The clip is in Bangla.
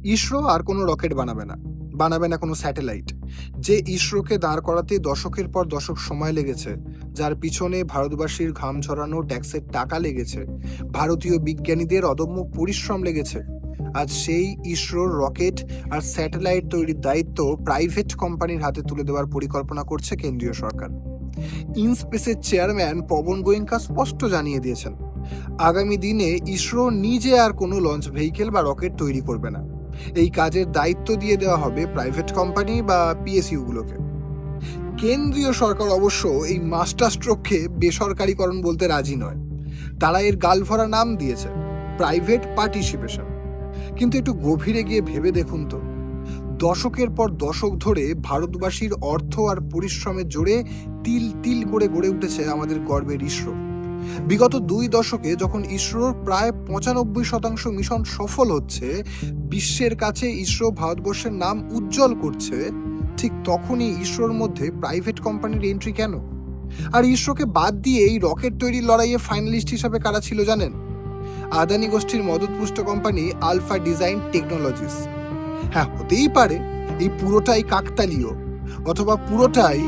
ইসরো আর কোনো রকেট বানাবে না কোনো স্যাটেলাইট। যে ইসরোকে দাঁড় করাতে দশকের পর দশক সময় লেগেছে, যার পিছনে ভারতবাসীর ঘাম ঝরানো ট্যাক্সের টাকা লেগেছে, ভারতীয় বিজ্ঞানীদের অদম্য পরিশ্রম লেগেছে, আজ সেই ইসরোর রকেট আর স্যাটেলাইট তৈরির দায়িত্ব প্রাইভেট কোম্পানির হাতে তুলে দেওয়ার পরিকল্পনা করছে কেন্দ্রীয় সরকার। ইনস্পেসের চেয়ারম্যান পবন গোয়েঙ্কা স্পষ্ট জানিয়ে দিয়েছেন, আগামী দিনে ইসরো নিজে আর কোনো লঞ্চ ভেহিকেল বা রকেট তৈরি করবে না। এই কাজের দায়িত্ব দিয়ে দেওয়া হবে প্রাইভেট কোম্পানি বা পিএসইউ গুলোকে। কেন্দ্রীয় সরকার অবশ্য এই মাস্টার স্ট্রোককে বেসরকারীকরণ বলতে রাজি নয়। তারা এর গালভরা নাম দিয়েছে প্রাইভেট পার্টিসিপেশন। কিন্তু একটু গভীরে গিয়ে ভেবে দেখুন তো, দশকের পর দশক ধরে ভারতবাসীর অর্থ আর পরিশ্রমের জোরে তিল তিল করে গড়ে উঠেছে আমাদের গর্বের ইসরো। বিগত 2 দশকে যখন ইসরোর প্রায় 95% মিশন সফল হচ্ছে, বিশ্বের কাছে ইসরো ভারতবর্ষের নাম উজ্জ্বল করছে, ঠিক তখনই ইসরোর মধ্যে প্রাইভেট কোম্পানির এন্ট্রি কেন? আর ইসরোকে বাদ দিয়ে এই রকেট তৈরির লড়াইয়ে ফাইনালিস্ট হিসাবে কারা ছিল জানেন? আদানি গোষ্ঠীর মদতপুষ্ট কোম্পানি আলফা ডিজাইন টেকনোলজিস। হ্যাঁ, হতেই পারে এই পুরোটাই কাকতালীয়, অথবা পুরোটাই